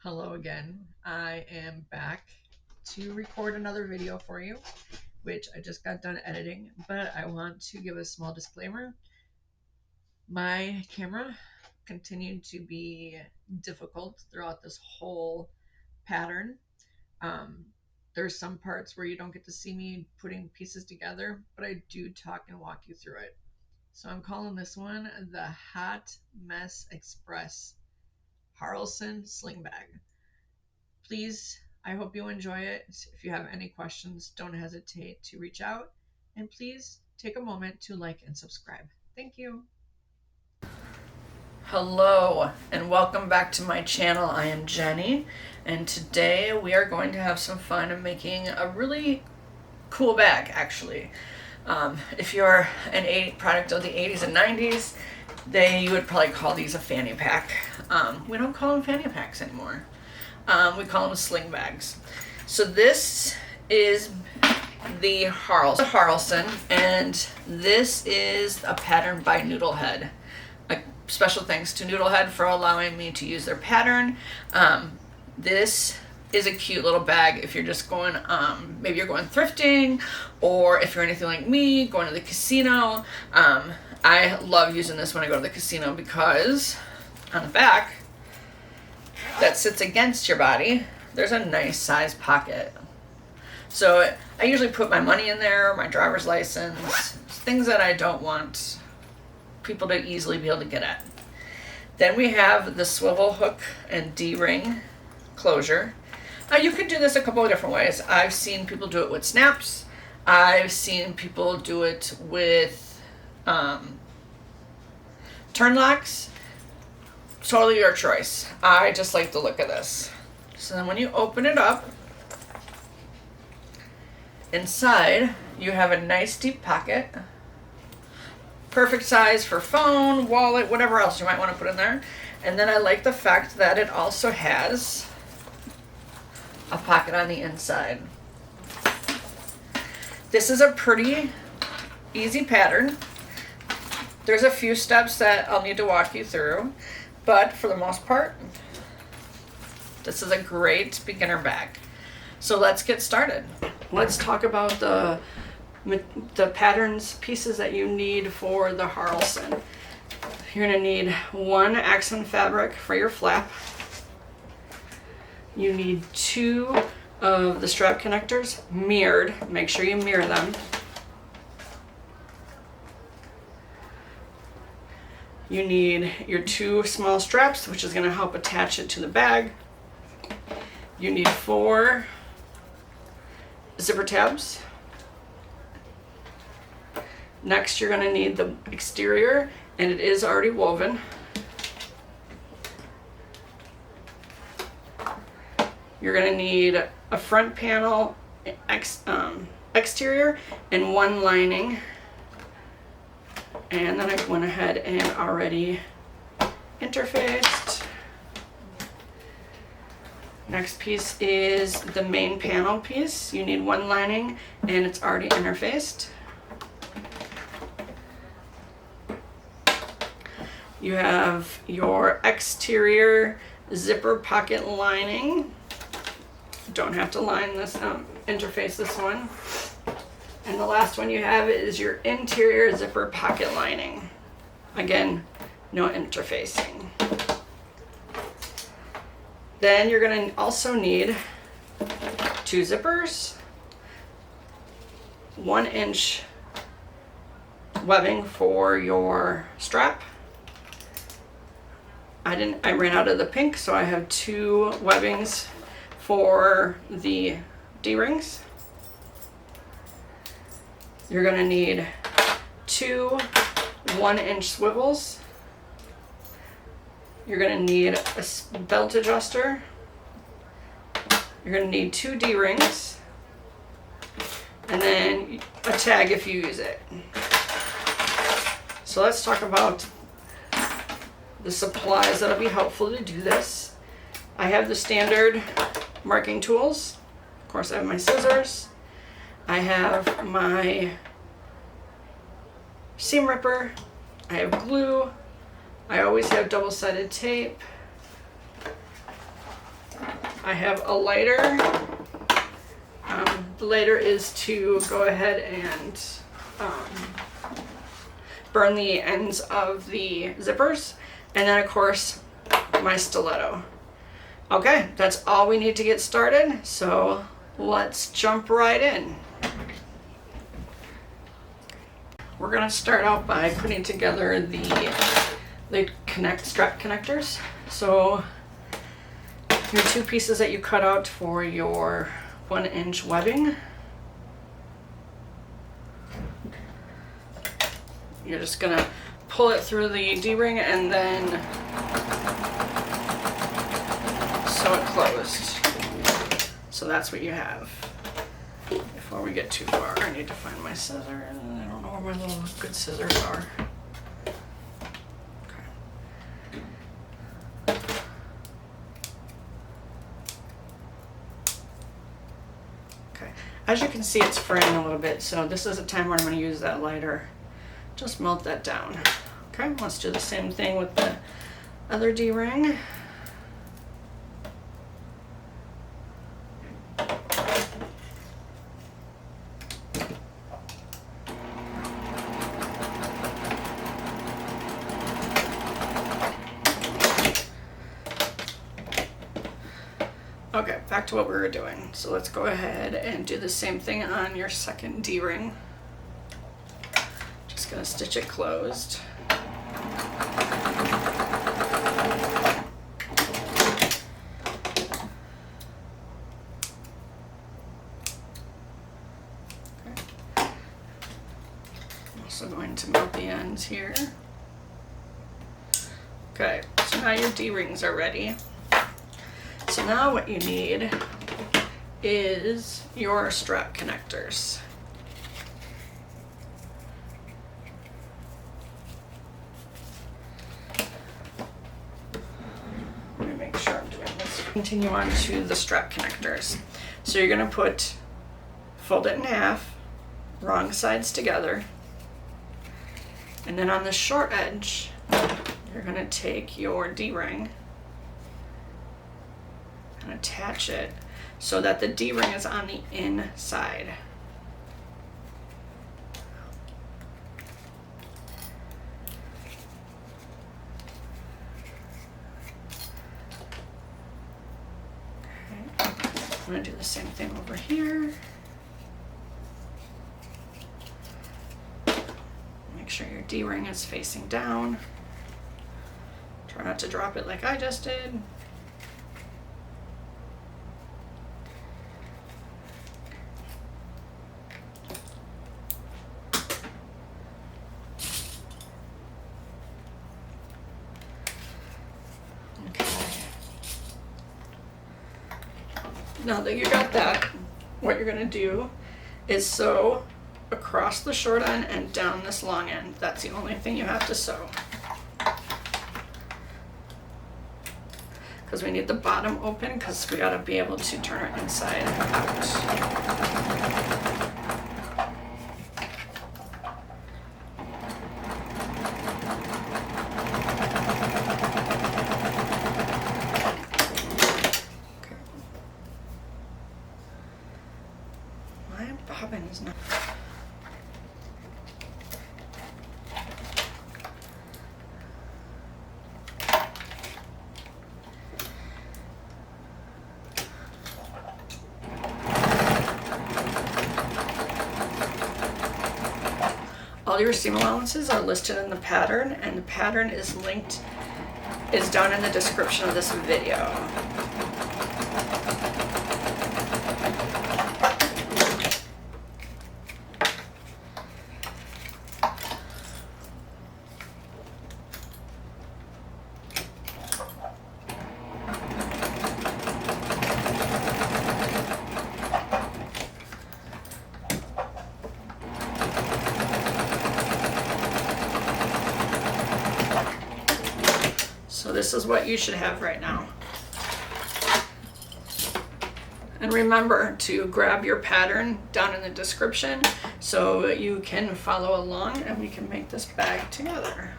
Hello again. I am back to record another video for you, which I just got done editing, but I want to give a small disclaimer. My camera continued to be difficult throughout this whole pattern. Um, there's some parts where you don't get to see me putting pieces together, but I do talk and walk you through it. So I'm calling this one the Hot Mess Express Haralson Sling Bag. Please, I hope you enjoy it. If you have any questions, don't hesitate to reach out. And please take a moment to like and subscribe. Thank you. Hello, and welcome back to my channel. I am Jenny, and today we are going to have some fun making a really cool bag, actually. If you're an product of the 80s and 90s, you would probably call these a fanny pack. We don't call them fanny packs anymore. We call them sling bags. So this is the Haralson, and this is a pattern by Noodle-head. Special thanks to Noodle-head for allowing me to use their pattern. This is a cute little bag if you're just going, maybe you're going thrifting, or if you're anything like me, going to the casino. I love using this when I go to the casino because on the back that sits against your body, there's a nice size pocket. So I usually put my money in there, my driver's license, things that I don't want people to easily be able to get at. Then we have the swivel hook and D-ring closure. You could do this a couple of different ways. I've seen people do it with snaps. I've seen people do it with turn locks. Totally your choice. I just like the look of this. So then when you open it up, inside you have a nice deep pocket. Perfect size for phone, wallet, whatever else you might want to put in there. And then I like the fact that it also has a pocket on the inside. This is a pretty easy pattern. There's a few steps that I'll need to walk you through, but for the most part, this is a great beginner bag. So let's get started. Let's talk about the patterns pieces that you need for the Haralson. You're going to need one accent fabric for your flap. You need 2 of the strap connectors mirrored. Make sure you mirror them. You need your 2 small straps, which is going to help attach it to the bag. You need 4 zipper tabs. Next, you're going to need the exterior, and it is already woven. You're going to need a front panel exterior and 1 lining. And then I went ahead and already interfaced. Next piece is the main panel piece. You need 1 lining and it's already interfaced. You have your exterior zipper pocket lining. Don't have to line this, interface this one. And the last one you have is your interior zipper pocket lining. Again, no interfacing. Then you're going to also need 2 zippers, 1-inch webbing for your strap. I ran out of the pink, so I have 2 webbings for the D-rings. You're going to need 2 1-inch swivels. You're going to need a belt adjuster. You're going to need 2 D-rings. And then a tag if you use it. So let's talk about the supplies that'll be helpful to do this. I have the standard marking tools. Of course, I have my scissors. I have my seam ripper. I have glue. I always have double-sided tape. I have a lighter. The lighter is to go ahead and burn the ends of the zippers. And then of course, my stiletto. Okay, that's all we need to get started. So let's jump right in. We're gonna start out by putting together the strap connectors. So your 2 pieces that you cut out for your 1-inch webbing, you're just gonna pull it through the D-ring and then sew it closed. So that's what you have. Before we get too far, I need to find my scissors. I don't know where my little good scissors are. Okay. As you can see, it's fraying a little bit, so this is a time when I'm going to use that lighter. Just melt that down. Okay, let's do the same thing with the other D-ring. Okay, back to what we were doing. So let's go ahead and do the same thing on your second D-ring. Just gonna stitch it closed. Okay. I'm also going to melt the ends here. Okay, so now your D-rings are ready. So now what you need is your strap connectors. Let me make sure I'm doing this. Continue on to the strap connectors. So you're going to fold it in half, wrong sides together, and then on the short edge, you're going to take your D-ring and attach it so that the D-ring is on the inside. Okay. I'm going to do the same thing over here. Make sure your D-ring is facing down. Try not to drop it like I just did. Now that you got that, what you're going to do is sew across the short end and down this long end. That's the only thing you have to sew. Because we need the bottom open because we got to be able to turn it inside out. Bobbin is not. All your seam allowances are listed in the pattern, and the pattern is down in the description of this video. So this is what you should have right now. And remember to grab your pattern down in the description so you can follow along and we can make this bag together.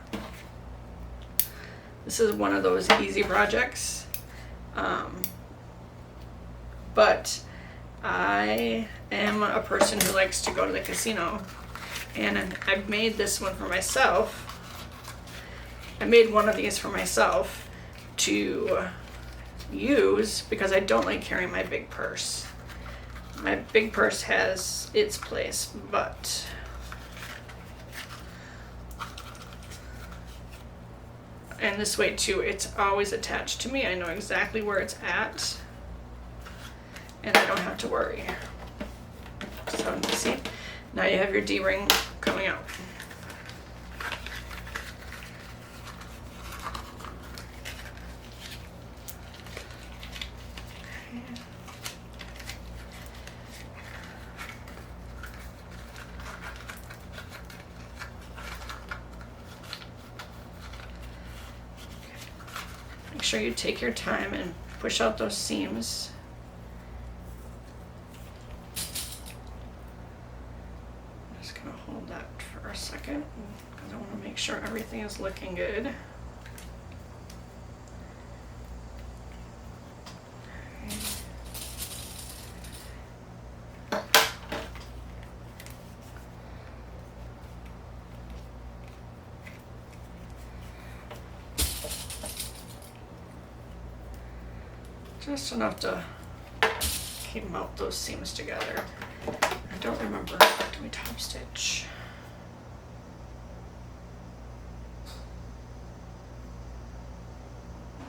This is one of those easy projects. but I am a person who likes to go to the casino, and I've made this one for myself. I made one of these for myself to use because I don't like carrying my big purse. My big purse has its place, but and this way too, it's always attached to me. I know exactly where it's at, and I don't have to worry. So you see, now you have your D-ring coming out. Make sure you take your time and push out those seams. I'm just gonna hold that for a second because I want to make sure everything is looking good. Just enough to keep out those seams together. I don't remember doing top stitch.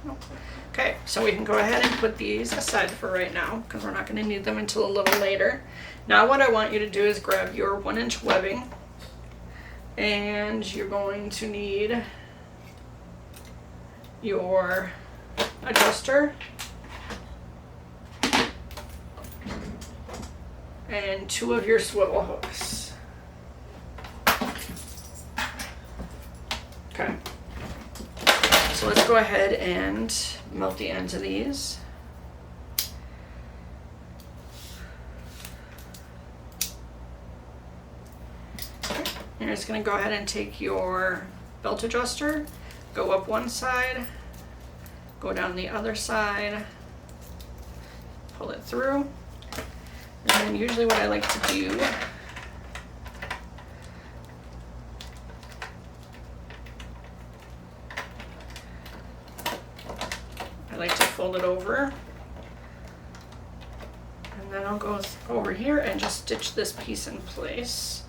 Nope. Okay, so we can go ahead and put these aside for right now because we're not going to need them until a little later. Now what I want you to do is grab your 1-inch webbing, and you're going to need your adjuster and 2 of your swivel hooks. Okay, so let's go ahead and melt the ends of these. Okay. You're just going to go ahead and take your belt adjuster, go up one side, go down the other side, pull it through. And then usually what I like to do I like to fold it over, and then I'll go over here and just stitch this piece in place.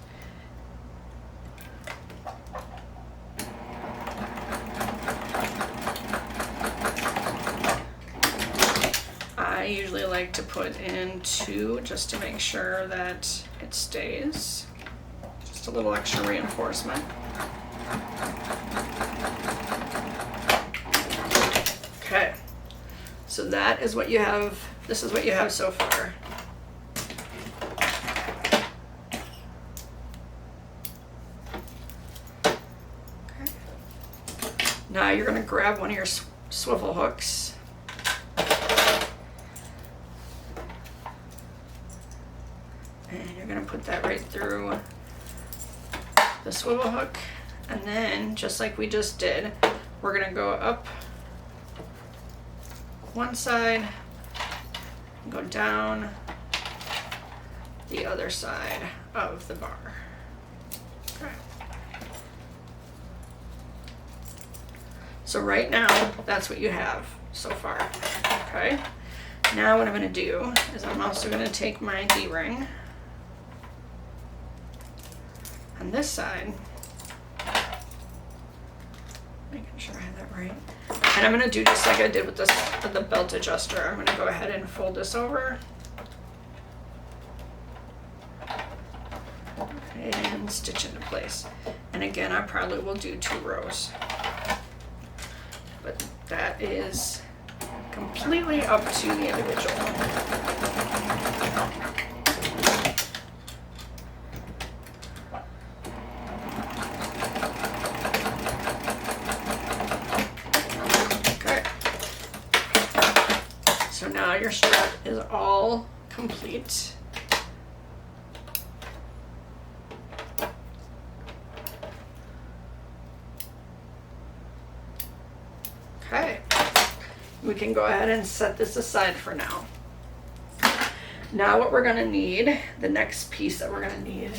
I usually like to put in 2 just to make sure that it stays. Just a little extra reinforcement. Okay, so that is what you have. This is what you have so far. Okay. Now you're going to grab one of your swivel hooks. And you're going to put that right through the swivel hook. And then, just like we just did, we're going to go up one side, go down the other side of the bar. Okay. So right now, that's what you have so far. Okay. Now what I'm going to do is I'm also going to take my D-ring on this side, making sure I have that right. And I'm going to do just like I did with the belt adjuster. I'm going to go ahead and fold this over and stitch into place. And again, I probably will do 2 rows. But that is completely up to the individual. So now your strap is all complete. Okay, we can go ahead and set this aside for now. Now what we're gonna need, the next piece that we're gonna need.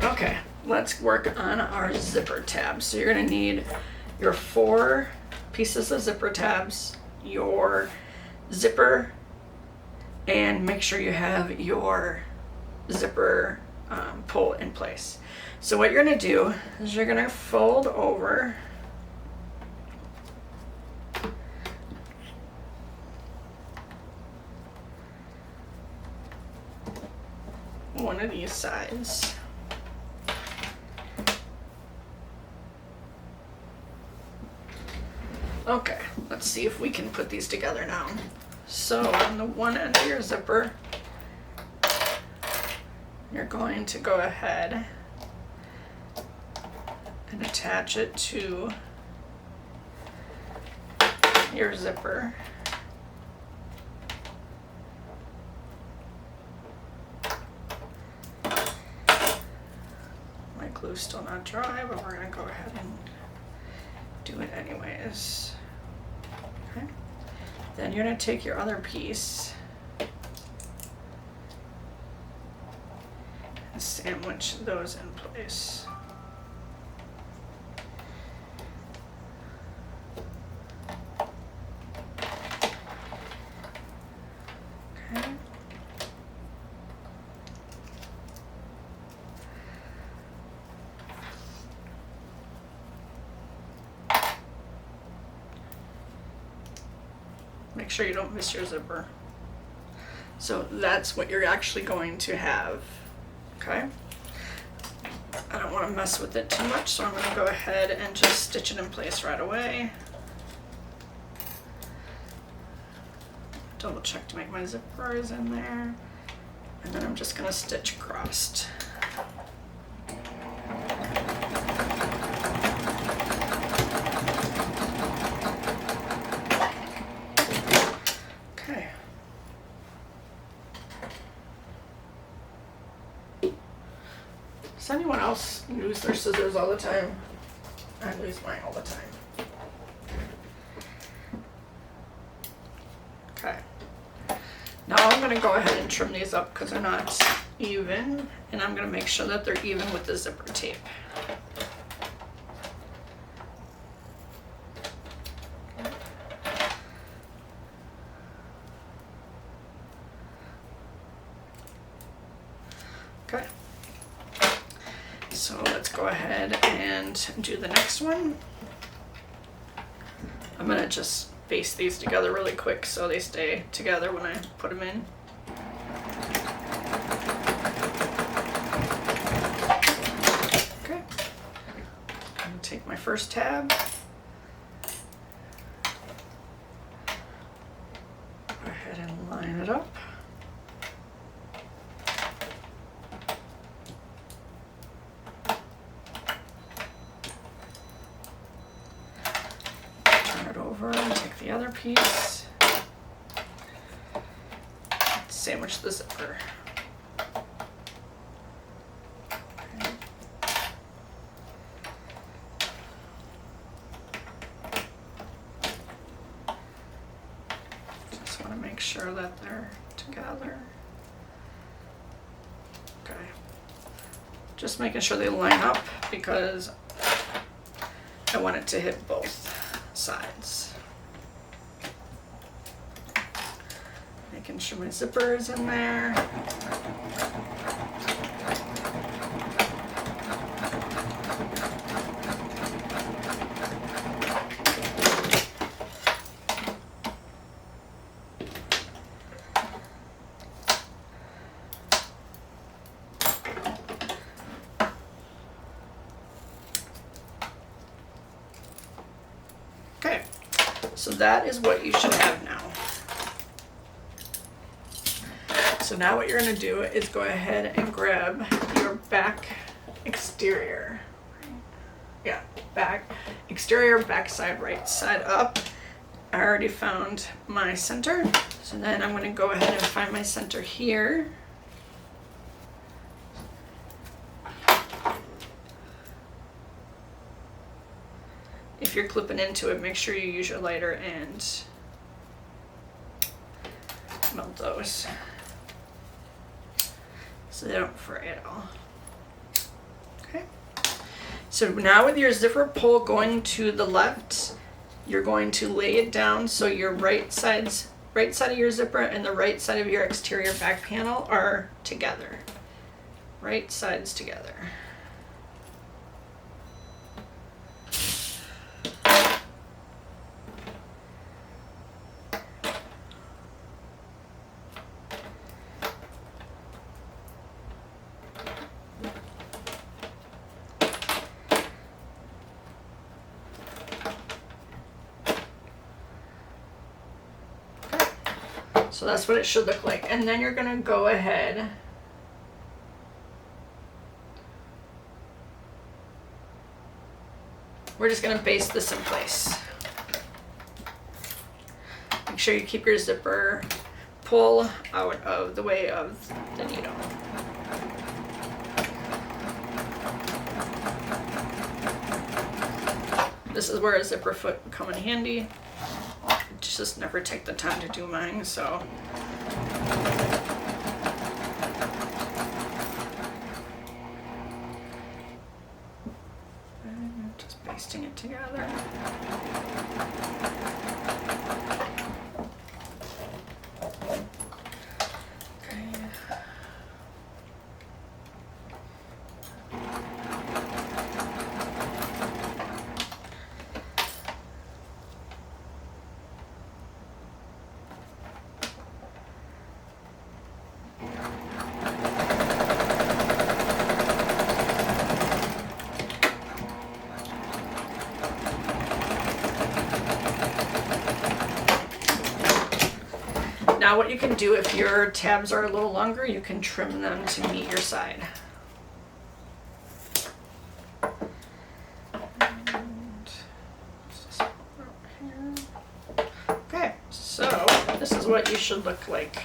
Okay, let's work on our zipper tabs. So you're gonna need your 4 pieces of zipper tabs, your zipper, and make sure you have your zipper pull in place. So what you're gonna do is you're gonna fold over one of these sides. Okay, let's see if we can put these together now. So on the one end of your zipper, you're going to go ahead and attach it to your zipper. My glue's still not dry, but we're gonna go ahead and do it anyways. Okay. Then you're gonna take your other piece and sandwich those in place. Okay. Make sure you don't miss your zipper. So that's what you're actually going to have, okay? I don't want to mess with it too much, so I'm going to go ahead and just stitch it in place right away. Double check to make my zipper is in there. And then I'm just going to stitch across. Does anyone else lose their scissors all the time? I lose mine all the time. Okay. Now I'm going to go ahead and trim these up because they're not even, and I'm going to make sure that they're even with the zipper tape. Okay. So let's go ahead and do the next one. I'm gonna just baste these together really quick so they stay together when I put them in. Okay. I'm gonna take my first tab. Go ahead and line it up. And take the other piece, sandwich the zipper. Okay. Just want to make sure that they're together. Okay. Just making sure they line up because I want it to hit both sides. Making sure my zipper is in there. Okay, so that is what you should have now. So now what you're going to do is go ahead and grab your back exterior. Yeah, back exterior, back side, right side up. I already found my center. So then I'm going to go ahead and find my center here. If you're clipping into it, make sure you use your lighter end. melt those so they don't fray at all. Okay. So now with your zipper pull going to the left, you're going to lay it down so your right side of your zipper and the right side of your exterior back panel are together. Right sides together. So that's what it should look like. And then you're gonna go ahead we're just gonna baste this in place. Make sure you keep your zipper pull out of the way of the needle. This is where a zipper foot would come in handy. Just never take the time to do mine, so. And just basting it together. Now what you can do if your tabs are a little longer, you can trim them to meet your side. Okay, so this is what you should look like.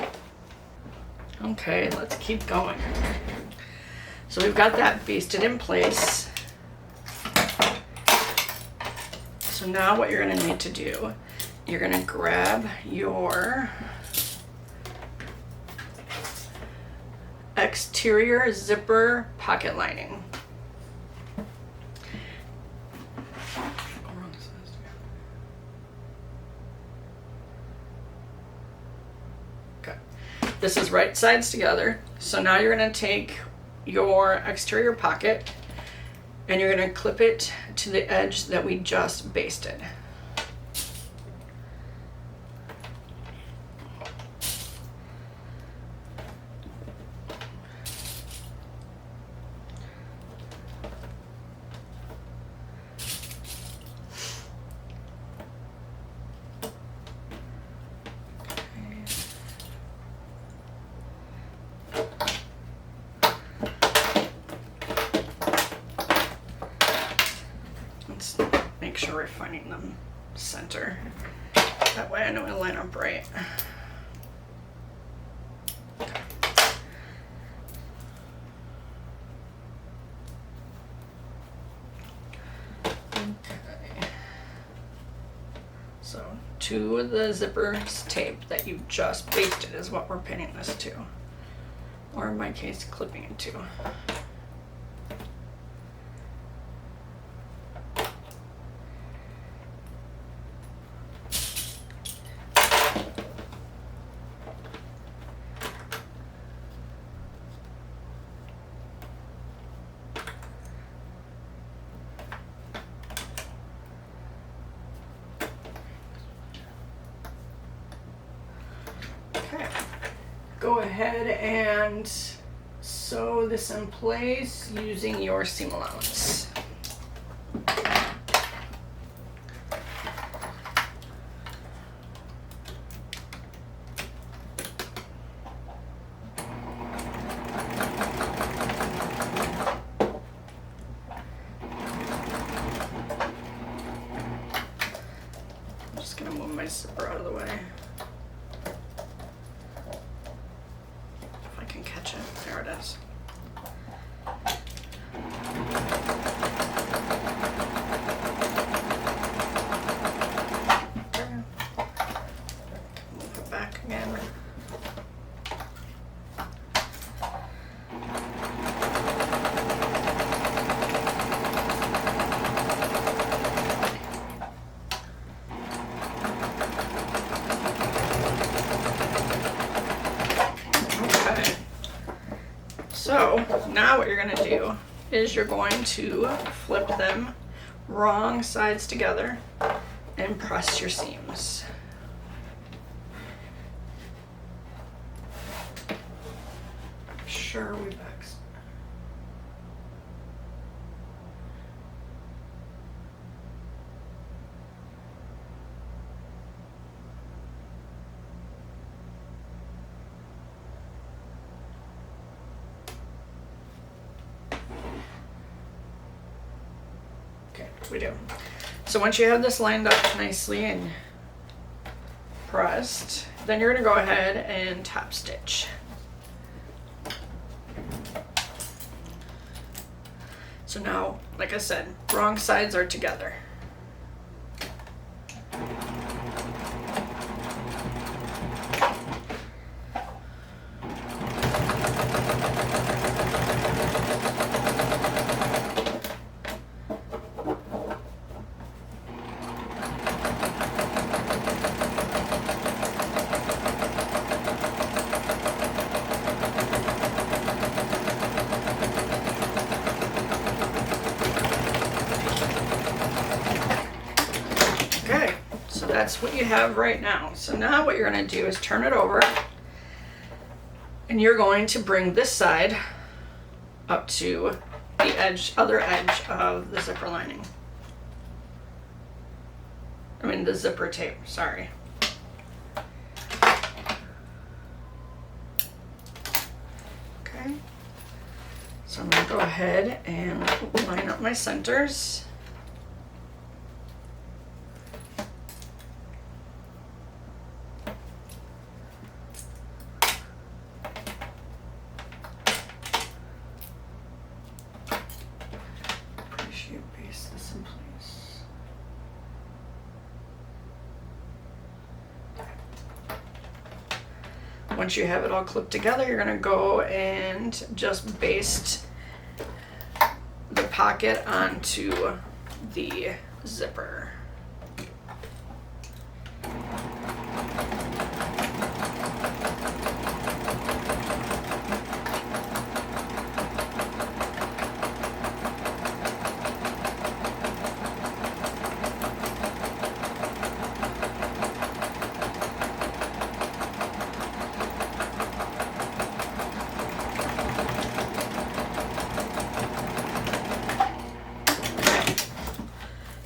Okay, let's keep going. So we've got that basted in place. So now what you're going to need to do, you're going to grab your exterior zipper pocket lining. Okay. This is right sides together. So now you're going to take your exterior pocket and you're going to clip it to the edge that we just basted. Let's make sure we're finding the center. That way I know it'll line up right. Okay. So to the zipper's tape that you just basted is what we're pinning this to. Or in my case, clipping it to. Okay, go ahead and sew this in place using your seam allowance. I'm just going to move my zipper out of the way. Catch it. There it is. Okay. Move it back again. So now what you're going to do is you're going to flip them wrong sides together and press your seams. Sure, we've X. Okay, we do. So once you have this lined up nicely and pressed, then you're going to go ahead and top stitch. So now, like I said, wrong sides are together. That's what you have right now. So now what you're going to do is turn it over, and you're going to bring this side up to the other edge of the zipper lining. I mean the zipper tape, sorry. Okay. So I'm going to go ahead and line up my centers. Base this in place. Once you have it all clipped together, you're going to go and just baste the pocket onto the zipper.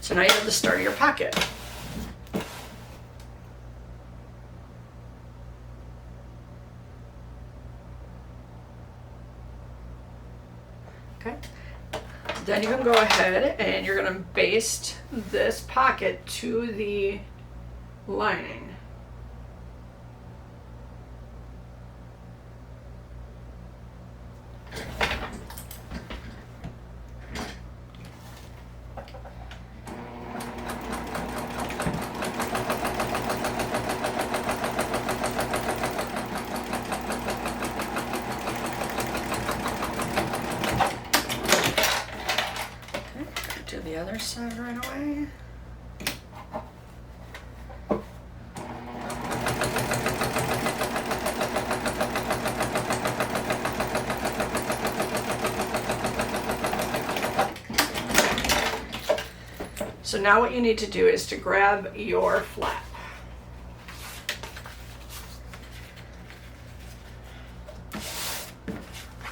So now you have the start of your pocket. Okay. Then you can go ahead and you're going to baste this pocket to the lining. Do the other side right away. So now what you need to do is to grab your flap. I'm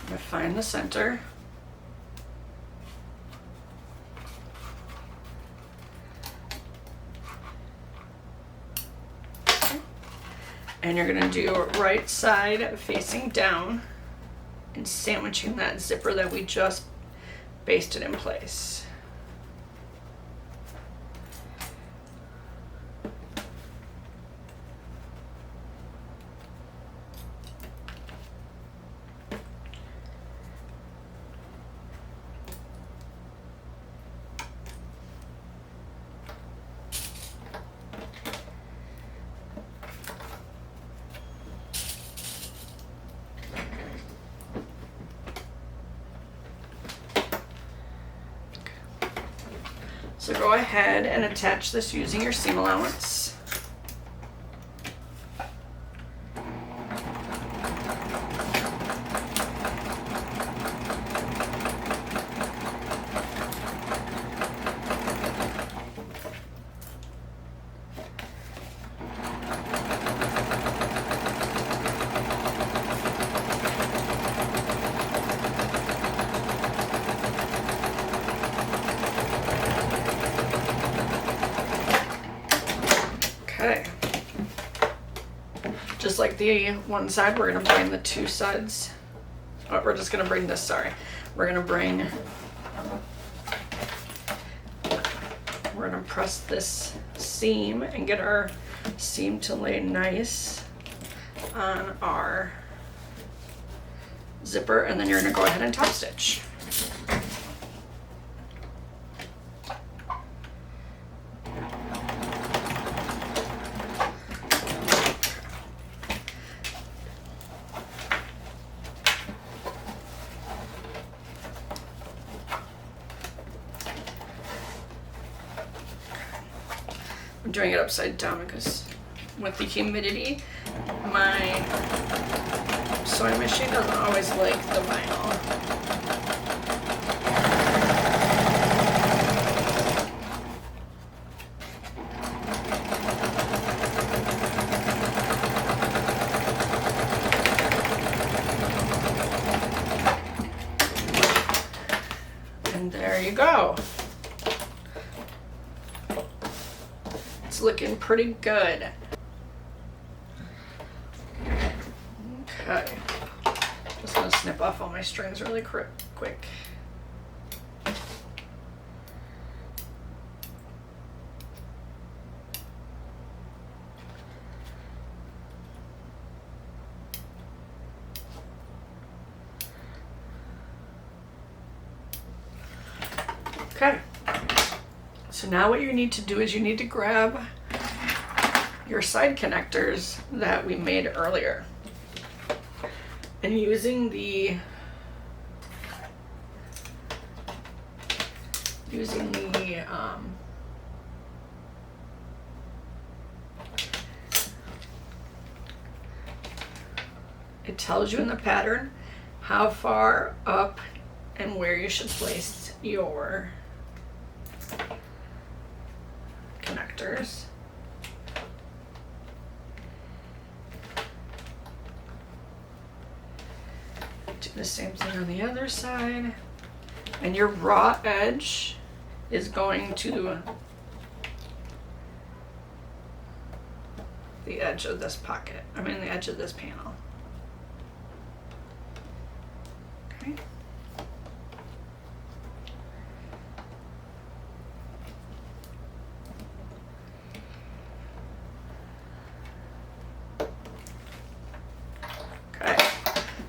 going to find the center. And you're going to do right side facing down and sandwiching that zipper that we just basted in place. So go ahead and attach this using your seam allowance. Just like the one side, we're gonna bring the two sides. Oh, we're just gonna bring this, sorry. We're gonna press this seam and get our seam to lay nice on our zipper, and then you're gonna go ahead and top stitch. I'm doing it upside down because with the humidity, my sewing machine doesn't always like the vinyl. And there you go. It's looking pretty good. Okay. Just gonna snip off all my strings really quick. Okay. So now what you need to do is you need to grab your side connectors that we made earlier. And using the it tells you in the pattern how far up and where you should place your connectors. Do the same thing on the other side. And your raw edge is going to the edge of this pocket. I mean the edge of this panel. Okay.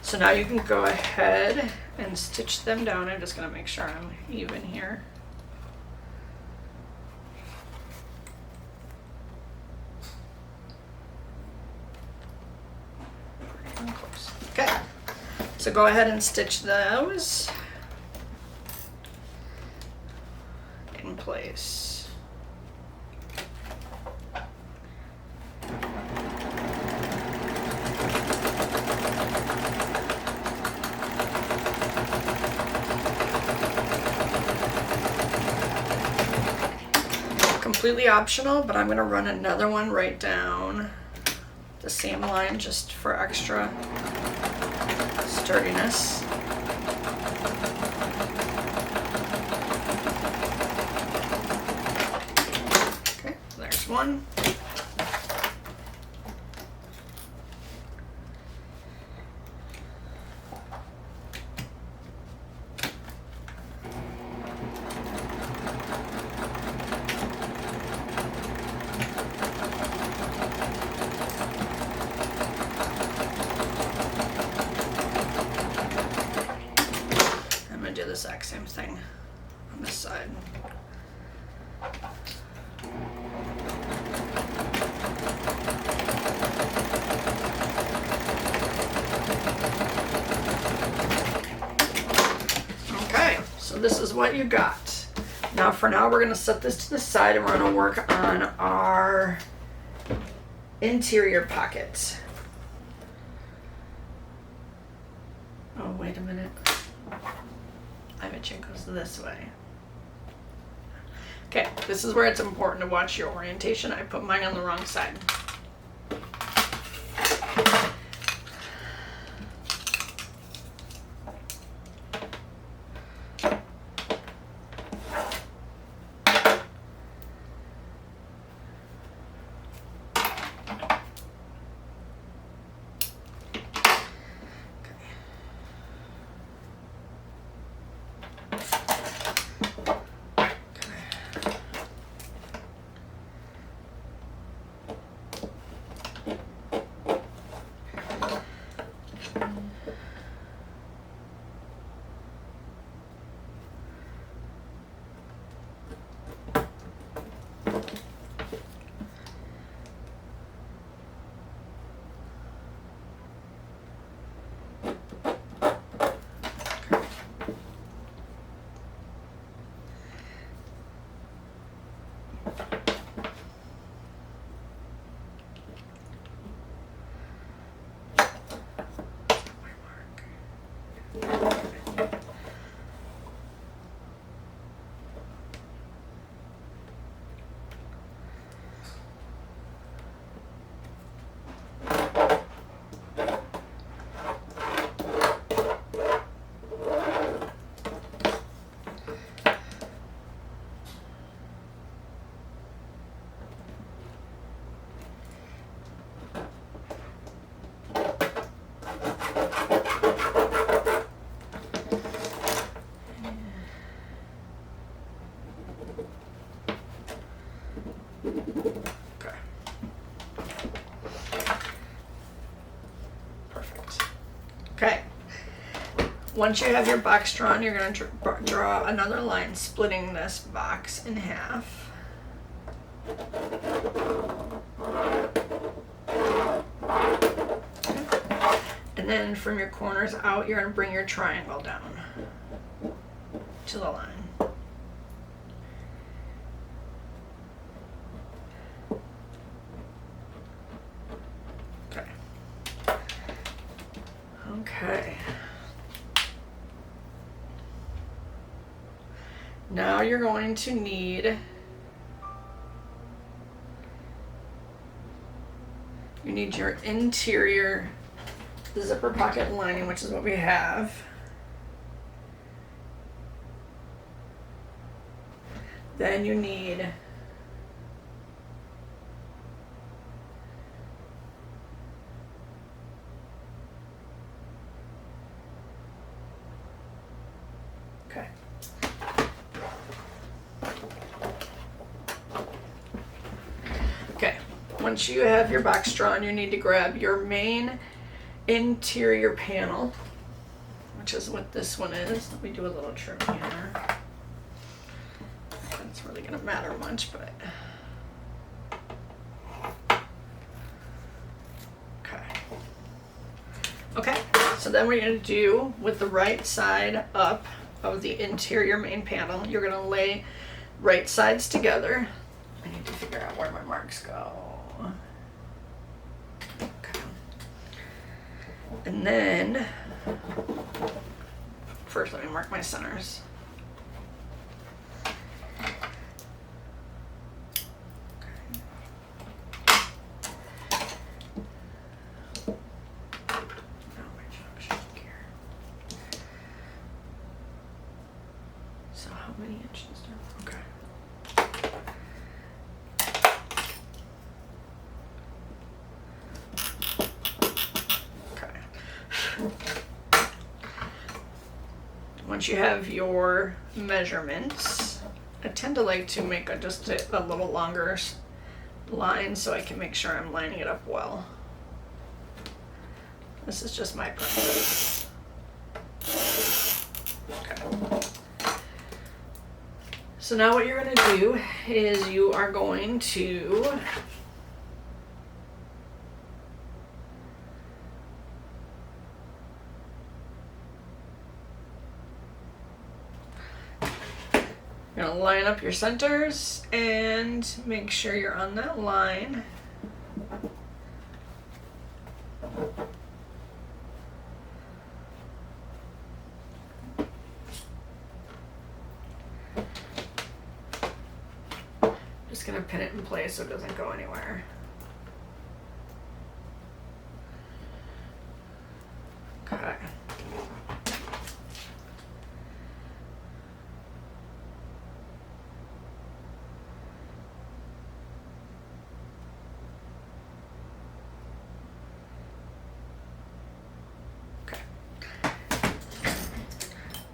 So now you can go ahead and stitch them down. I'm just going to make sure I'm even here. Pretty close. Okay, so go ahead and stitch those in place. Completely optional, but I'm going to run another one right down the same line just for extra sturdiness. Okay, there's one. Do the exact same thing on this side. Okay, so this is what you got. Now for now we're going to set this to the side and we're going to work on our interior pocket. Oh, wait a minute. I bet you it goes this way. Okay, this is where it's important to watch your orientation. I put mine on the wrong side. Okay, once you have your box drawn, you're going to draw another line splitting this box in half. And then from your corners out, you're going to bring your triangle down to the line. Okay. Now you're going to need your interior zipper pocket lining, which is what we have. Then you need once you have your box drawn, you need to grab your main interior panel, which is what this one is. Let me do a little trim here. That's really going to matter much, but okay. So then what you're going to do with the right side up of the interior main panel, you're going to lay right sides together. I need to figure out where my marks go. Okay. And then, first let me mark my centers. So how many inches? Okay. Once you have your measurements, I tend to like to make just a little longer line so I can make sure I'm lining it up well. This is just my preference. Okay. So now what you're going to do is you are going to line up your centers and make sure you're on that line. Just going to pin it in place so it doesn't go anywhere. Okay.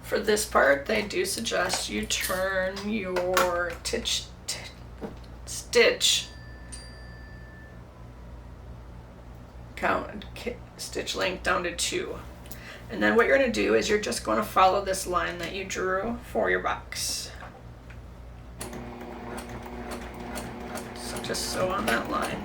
For this part, they do suggest you turn your stitch count, stitch length down to 2. And then what you're going to do is you're just going to follow this line that you drew for your box. So just sew on that line.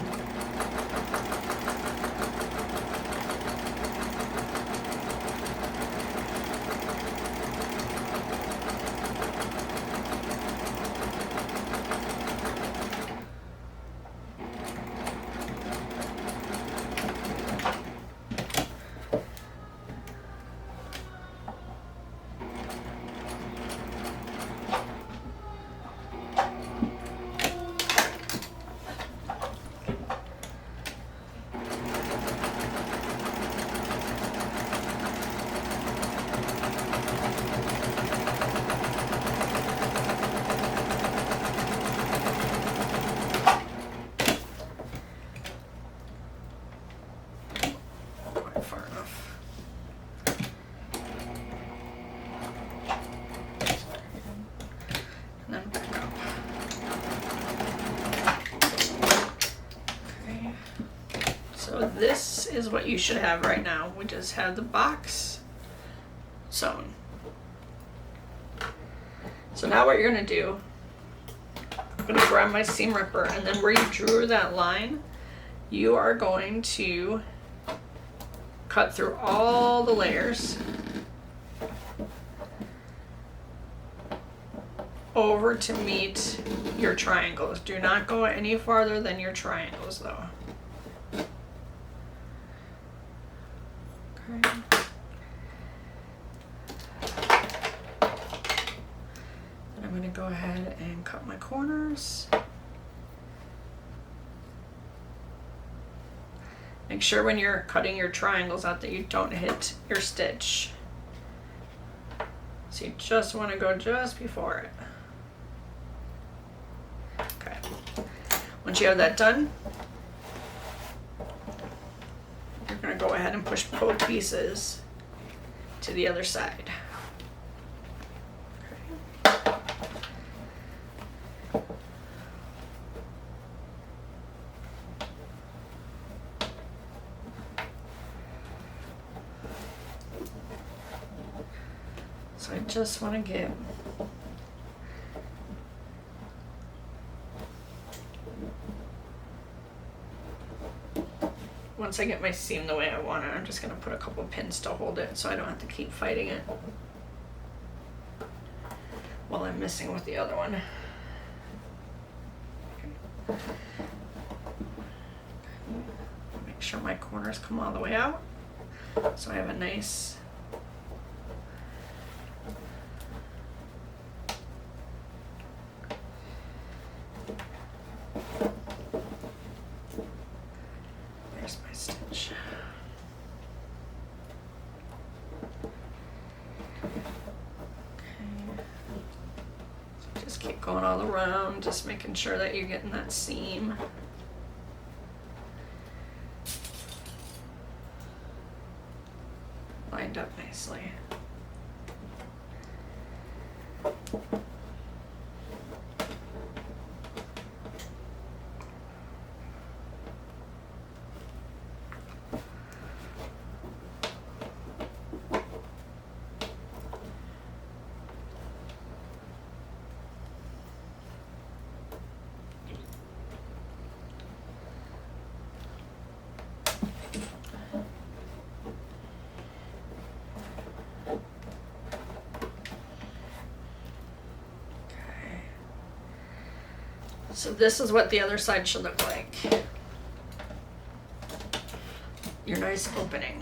Far enough. So this is what you should have right now. We just have the box sewn. So now what you're gonna do, I'm gonna grab my seam ripper, and then where you drew that line, you are going to cut through all the layers over to meet your triangles. Do not go any farther than your triangles though. Okay. And I'm going to go ahead and cut my corners. Make sure when you're cutting your triangles out that you don't hit your stitch. So you just want to go just before it. Okay. Once you have that done, you're going to go ahead and push both pieces to the other side. Okay. So I just want to get once I get my seam the way I want it, I'm just going to put a couple pins to hold it so I don't have to keep fighting it while I'm messing with the other one. Make sure my corners come all the way out so I have a nice going all around, just making sure that you're getting that seam. Lined up nicely. So this is what the other side should look like. Your nice opening.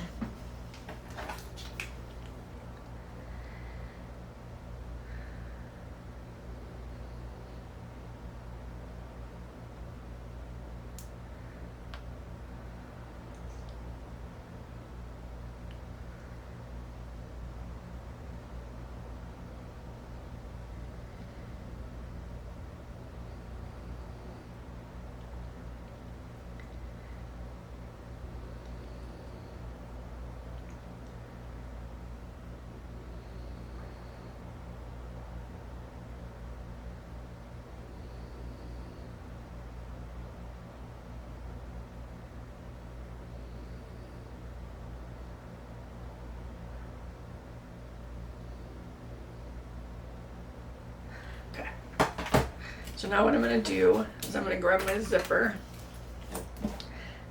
So now what I'm going to do is I'm going to grab my zipper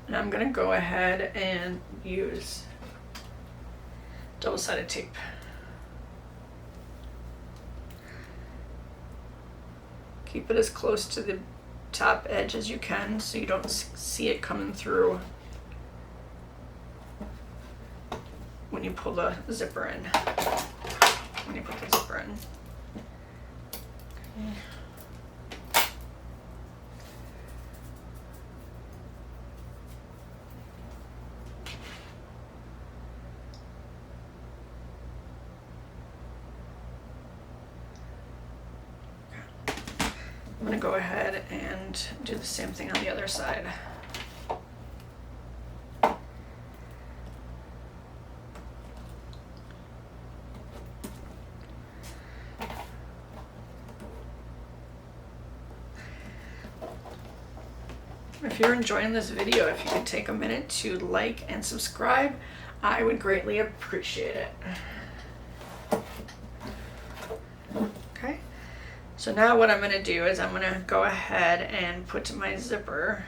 and I'm going to go ahead and use double-sided tape. Keep it as close to the top edge as you can so you don't see it coming through when you pull the zipper in. When you put the zipper in. Okay. I'm going to go ahead and do the same thing on the other side. if you're enjoying this video, if you could take a minute to like and subscribe, I would greatly appreciate it. Okay, so now what I'm going to do is I'm going to go ahead and put my zipper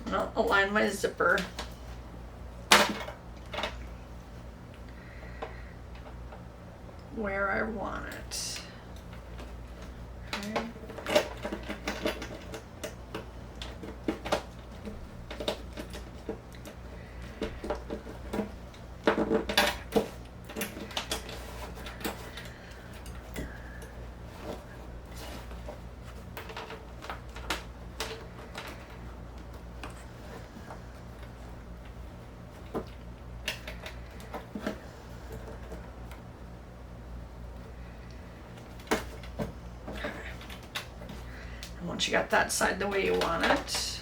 I'm going to align my zipper where I want it. Okay. Once you got that side the way you want it,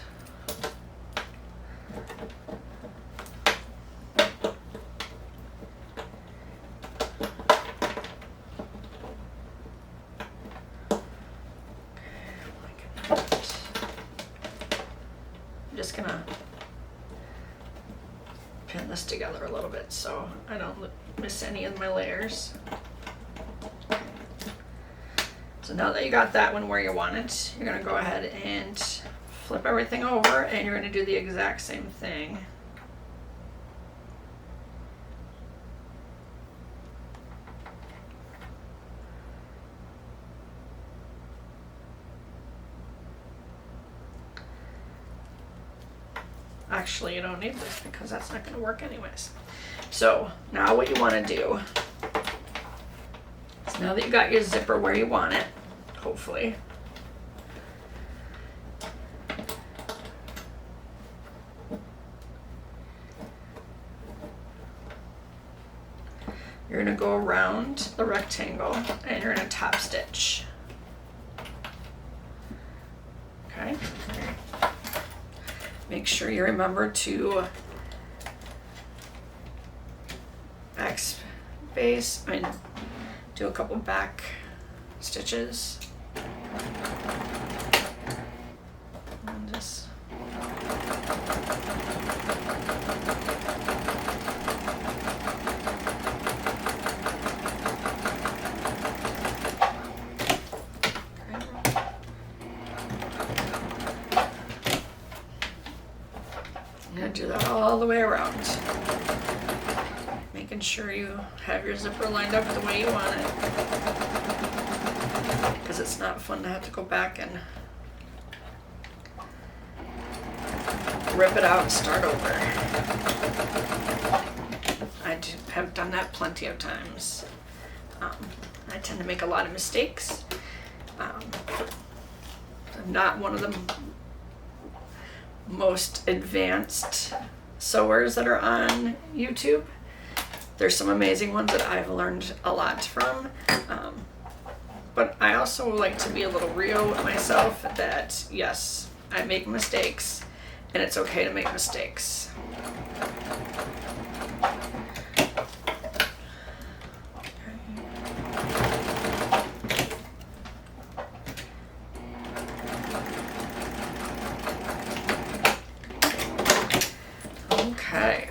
I'm just gonna pin this together a little bit so I don't miss any of my layers. So now that you got that one where you want it, you're going to go ahead and flip everything over and you're going to do the exact same thing. Actually, you don't need this because that's not going to work anyways. So now what you want to do is, now that you got your zipper where you want it, hopefully, you're going to go around the rectangle and you're going to top stitch. Okay. Make sure you remember to backspace, do a couple back stitches. And just I'm going to do that all the way around, making sure you have your zipper lined up the way you want it, because it's not fun to have to go back and rip it out and start over. I have done that plenty of times. I tend to make a lot of mistakes. I'm not one of the most advanced sewers that are on YouTube. There's some amazing ones that I've learned a lot from, but I also like to be a little real with myself that yes, I make mistakes and it's okay to make mistakes. Okay.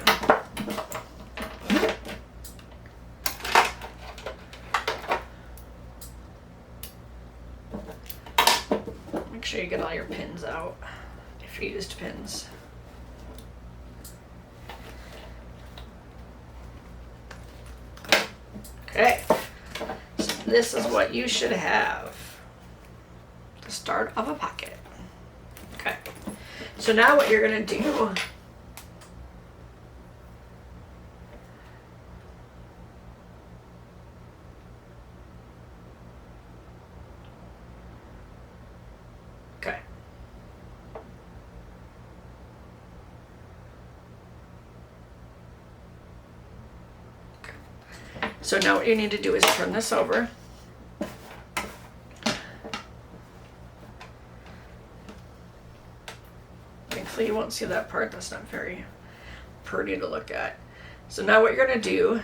Make sure you get all your pins out if you used pins. Okay, so this is what you should have, the start of a pocket. Okay, so now what you're gonna do, okay, so now what you need to do is turn this over. Thankfully you won't see that part, that's not very pretty to look at. So now what you're going to do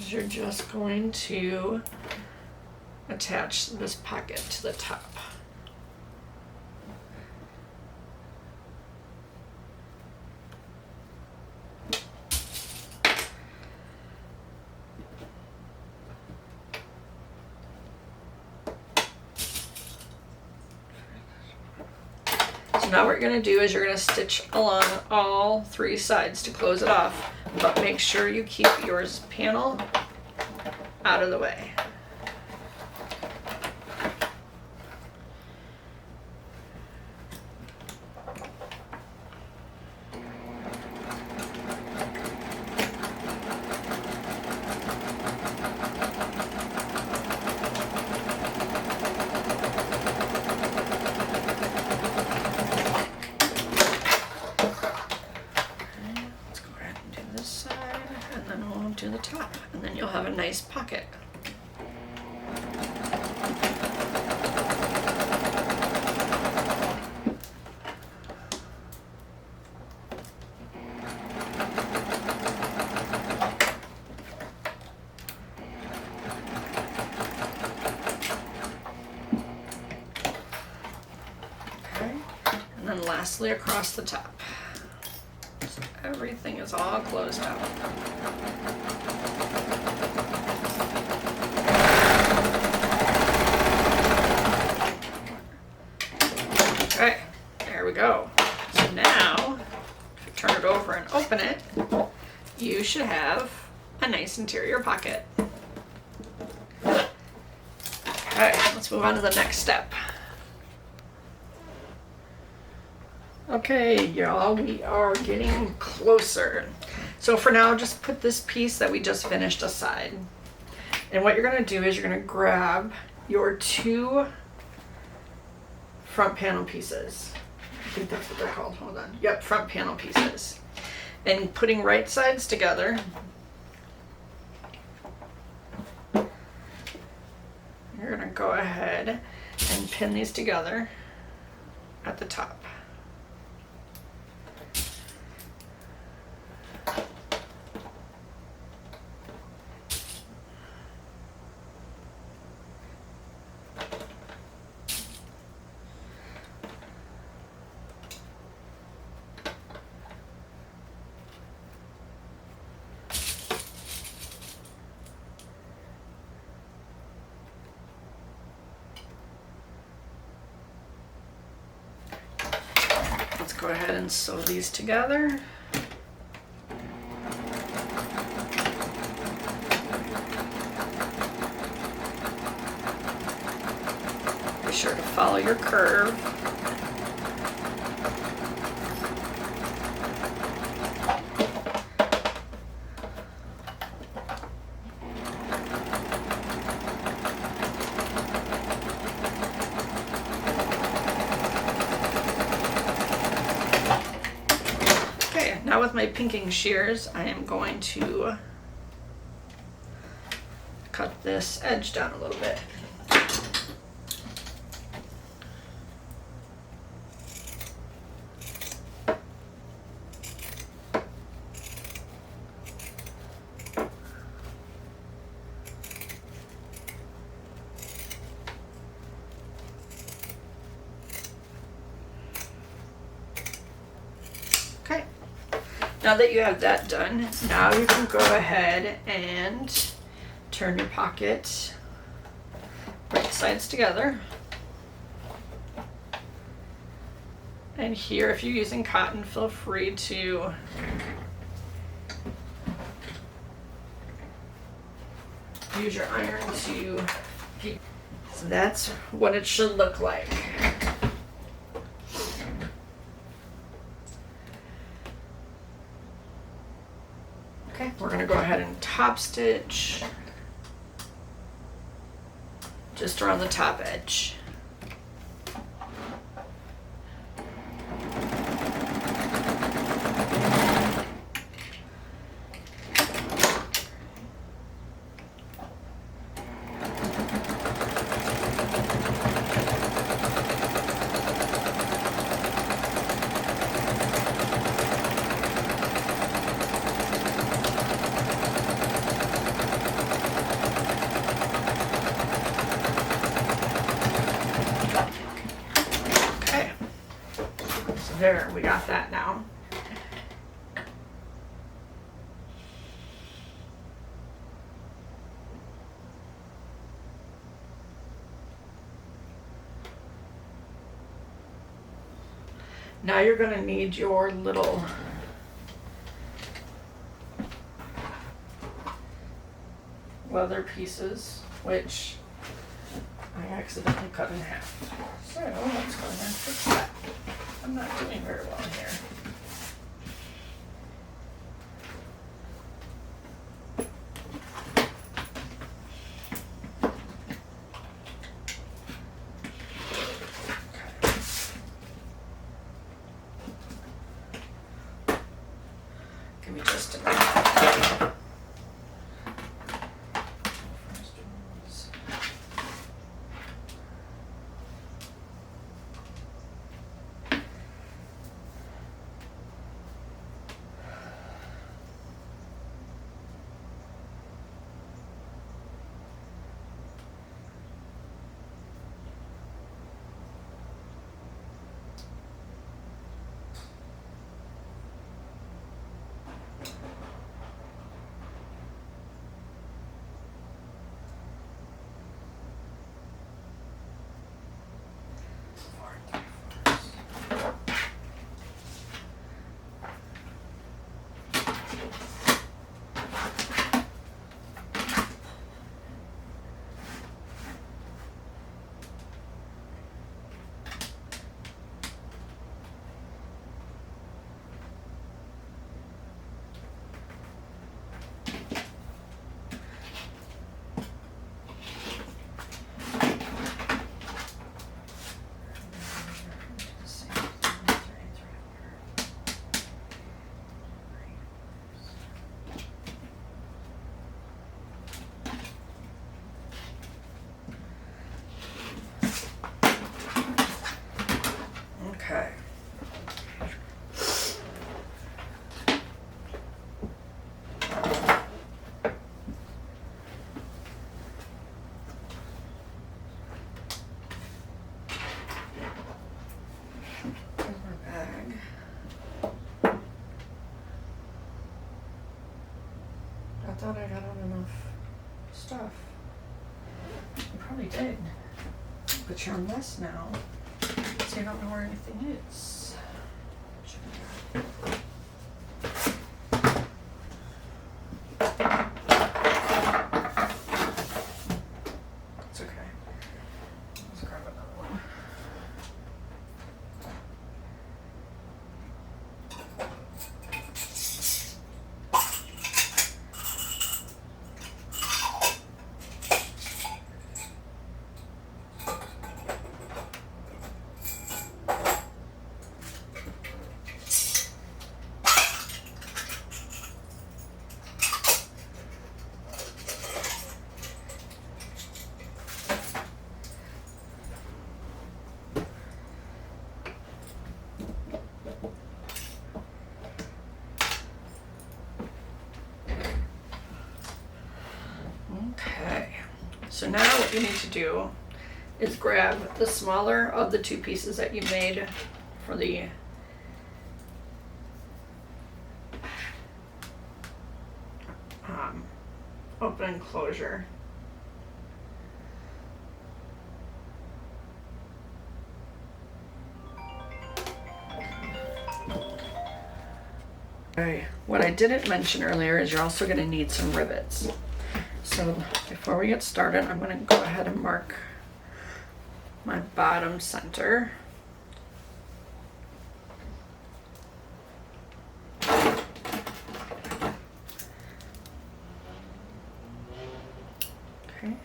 is you're just going to attach this pocket to the top. So now what you're going to do is you're going to stitch along all 3 sides to close it off, but make sure you keep yours panel out of the way. To the top, and then you'll have a nice pocket. Okay, and then lastly across the top. So everything is all closed out. Okay, there we go. So now, if you turn it over and open it, you should have a nice interior pocket. Okay, let's move on to the next step. Okay, y'all, we are getting closer. So for now, just put this piece that we just finished aside. And what you're going to do is you're going to grab your 2 front panel pieces. I think that's what they're called. Hold on. Yep, front panel pieces. And putting right sides together. You're going to go ahead and pin these together at the top. Let's go ahead and sew these together. Be sure to follow your curve. Now with my pinking shears, I am going to cut this edge down a little bit. Okay. Now that you have that done, now you can go ahead and turn your pocket right sides together. And here, if you're using cotton, feel free to use your iron to keep. So that's what it should look like. Okay, we're going to go ahead and top stitch just around the top edge. There, we got that now. Now you're going to need your little leather pieces, which I accidentally cut in half. So let's go ahead and fix that. I'm not doing very well here. Give me just a minute. Okay. Here's my bag. I thought I got on enough stuff. I probably did. But you're a mess now. So you don't know where anything is. It's okay. Let's grab another one. Okay, so now what you need to do is grab the smaller of the two pieces that you made for the open and closure. Okay, what I didn't mention earlier is you're also going to need some rivets. So before we get started, I'm going to go ahead and mark my bottom center. Okay.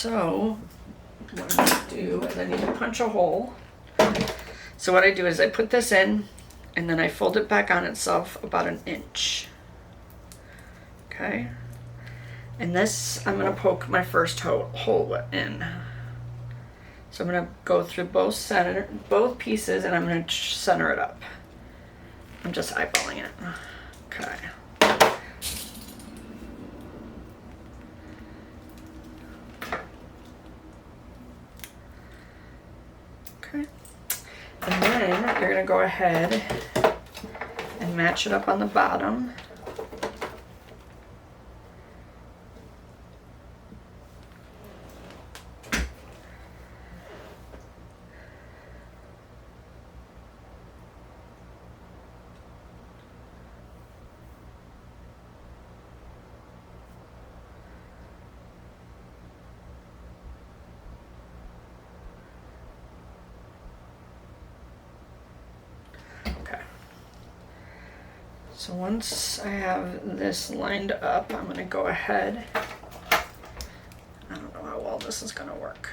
So what I'm gonna do is I need to punch a hole. So what I do is I put this in and then I fold it back on itself about 1 inch. Okay. And this, I'm gonna poke my first hole in. So I'm gonna go through both pieces and I'm gonna center it up. I'm just eyeballing it. Okay. Okay. And then you're gonna go ahead and match it up on the bottom. So once I have this lined up, I'm going to go ahead. I don't know how well this is going to work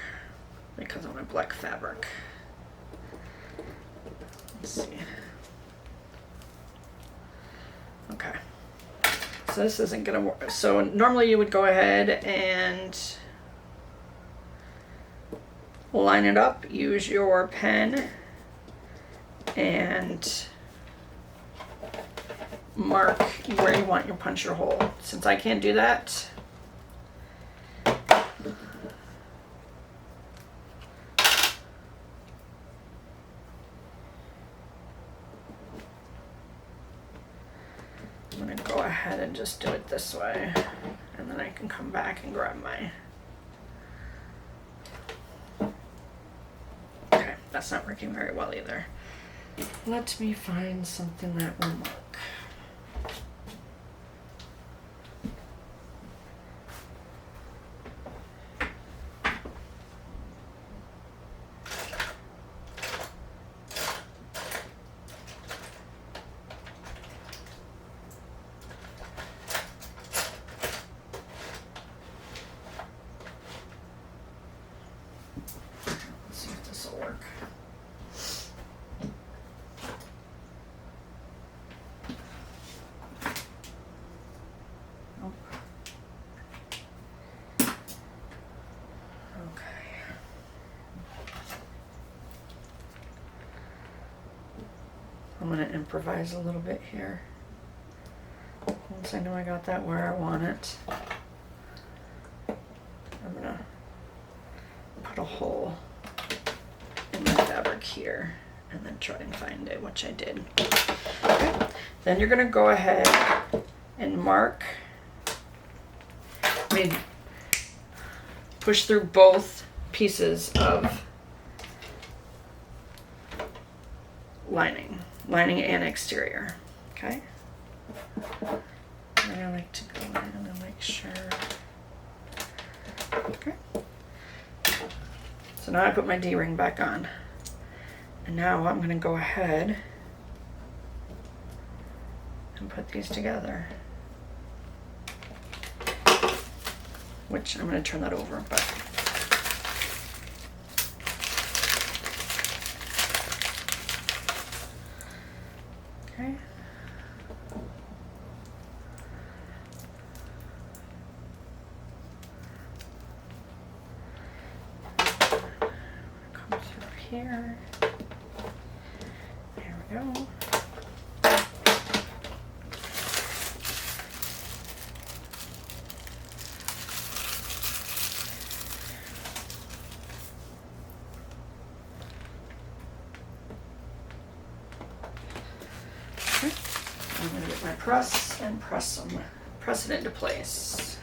because of my black fabric. Let's see. Okay. So this isn't going to work. So normally you would go ahead and line it up, use your pen, and mark where you want your puncher hole. Since I can't do that, I'm going to go ahead and just do it this way, and then I can come back and grab my... Okay, that's not working very well either. Let me find something that will work. I'm going to improvise a little bit here. Once I know I got that where I want it, I'm going to put a hole in my fabric here and then try and find it, which I did. Okay. Then you're going to go ahead and mark, push through both pieces of lining and exterior. Okay. And I like to go in and make sure. Okay. So now I put my D-ring back on. And now I'm going to go ahead and put these together. Which I'm going to turn that over, but okay. Come through here. There we go. I'm going to get my press and press it into place.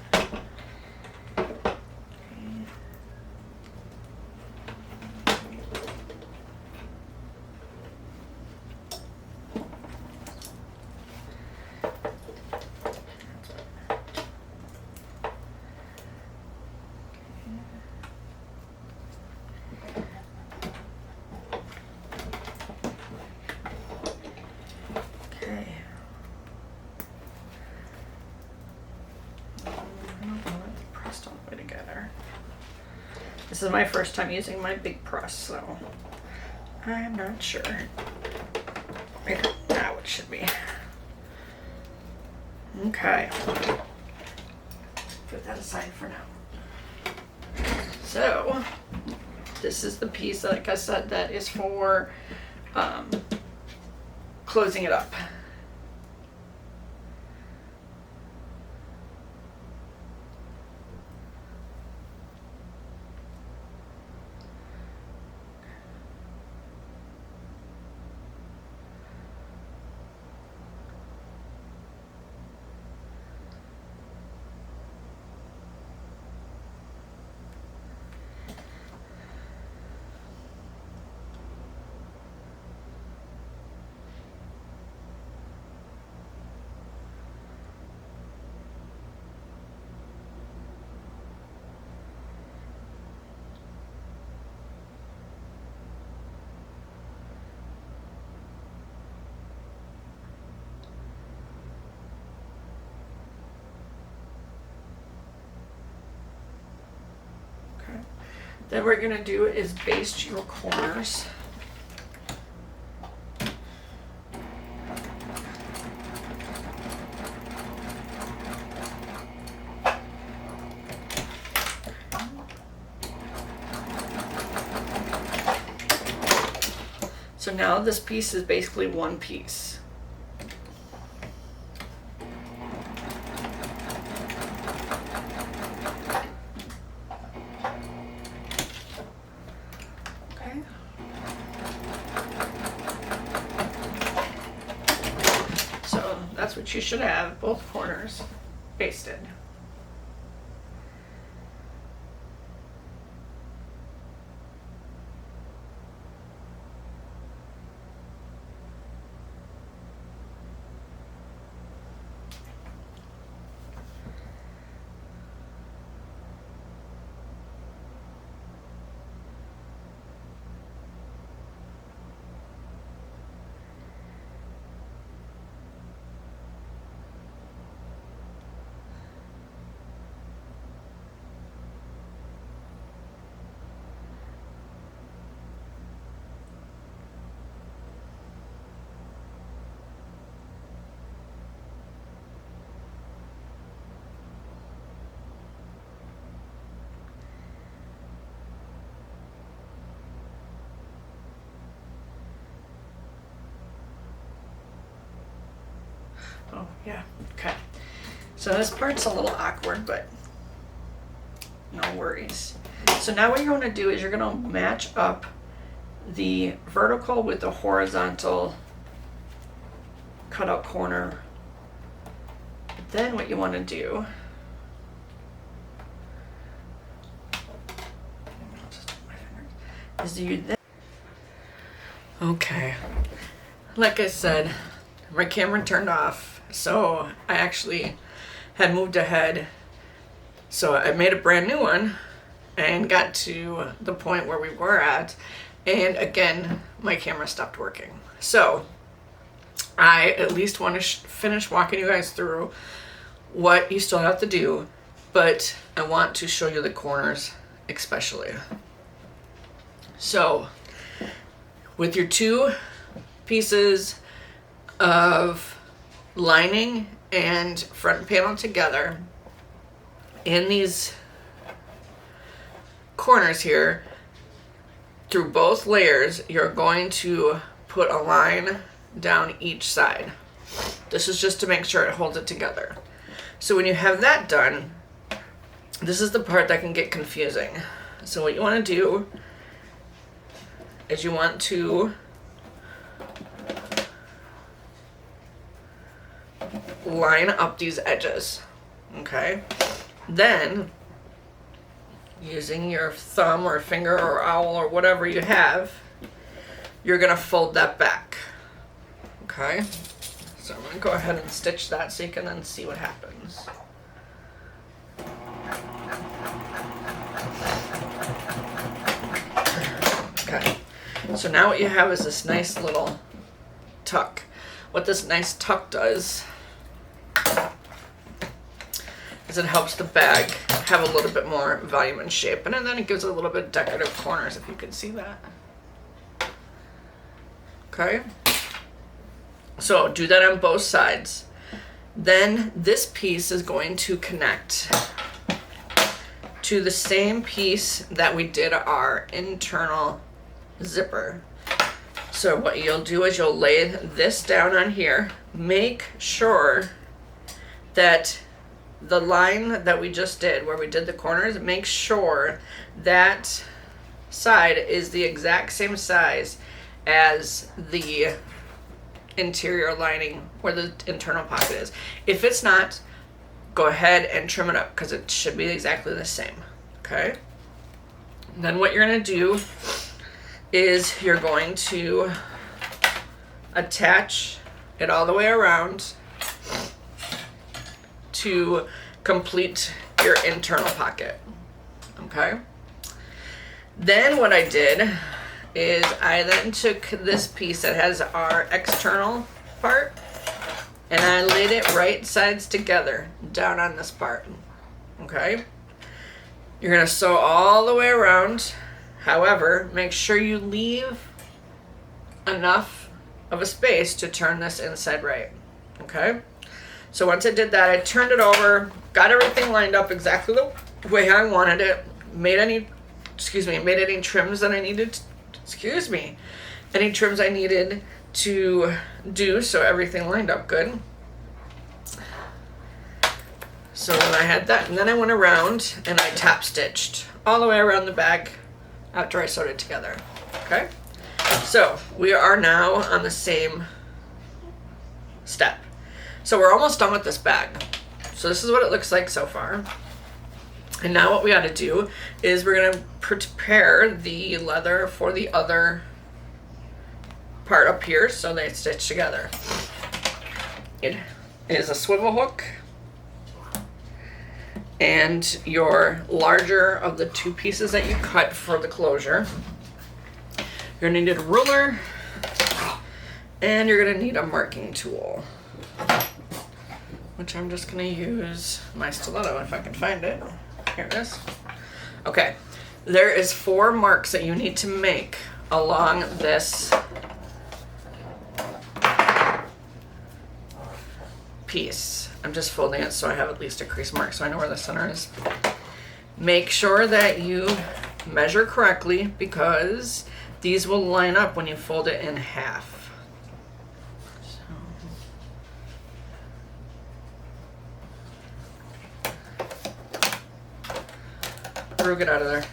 This is my first time using my big press, so I'm not sure. Maybe not what it should be. Okay. Put that aside for now. So, this is the piece, like I said, that is for closing it up. Then what we're going to do is baste your corners. So now this piece is basically one piece. That's what you should have, both corners basted. Oh, yeah, okay. So this part's a little awkward, but no worries. So now what you're going to do is you're going to match up the vertical with the horizontal cutout corner. Then what you want to do is you then. Okay, like I said, my camera turned off, so I actually had moved ahead. So I made a brand new one and got to the point where we were at, and again my camera stopped working. So I at least want to finish walking you guys through what you still have to do, but I want to show you the corners especially. So with your two pieces of lining and front panel together, in these corners here, through both layers, you're going to put a line down each side. This is just to make sure it holds it together. So when you have that done, this is the part that can get confusing. So what you want to do is you want to line up these edges, okay? Then, using your thumb or finger or owl or whatever you have, you're gonna fold that back, okay? So I'm gonna go ahead and stitch that so you can then see what happens. Okay, so now what you have is this nice little tuck. What this nice tuck does is it helps the bag have a little bit more volume and shape. And then it gives it a little bit decorative corners, if you can see that. Okay. So do that on both sides. Then this piece is going to connect to the same piece that we did our internal zipper. So what you'll do is you'll lay this down on here. Make sure that the line that we just did, where we did the corners, make sure that side is the exact same size as the interior lining where the internal pocket is. If it's not, go ahead and trim it up because it should be exactly the same. Okay. And then what you're going to do is you're going to attach it all the way around to complete your internal pocket. Okay. Then what I did is I then took this piece that has our external part and I laid it right sides together down on this part. Okay. You're going to sew all the way around. However, make sure you leave enough of a space to turn this inside right. Okay. So once I did that, I turned it over, got everything lined up exactly the way I wanted it, made any trims that I needed, any trims I needed to do so everything lined up good. So when I had that, and then I went around and I top stitched all the way around the bag after I sewed it together. Okay, so we are now on the same step. So we're almost done with this bag. So this is what it looks like so far. And now what we got to do is we're going to prepare the leather for the other part up here so they stitch together. It is a swivel hook and your larger of the two pieces that you cut for the closure. You're going to need a ruler and you're going to need a marking tool, which I'm just going to use my stiletto if I can find it. Here it is. Okay, there is 4 marks that you need to make along this piece. I'm just folding it so I have at least a crease mark so I know where the center is. Make sure that you measure correctly because these will line up when you fold it in half. Get out of there.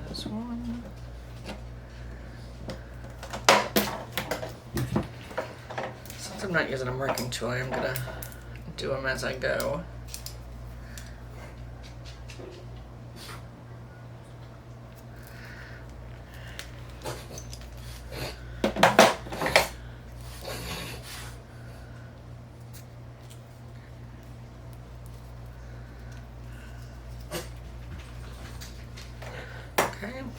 This one. Since I'm not using a marking tool, I'm gonna do them as I go. Okay, I'm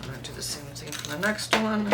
going to do the same thing for the next one.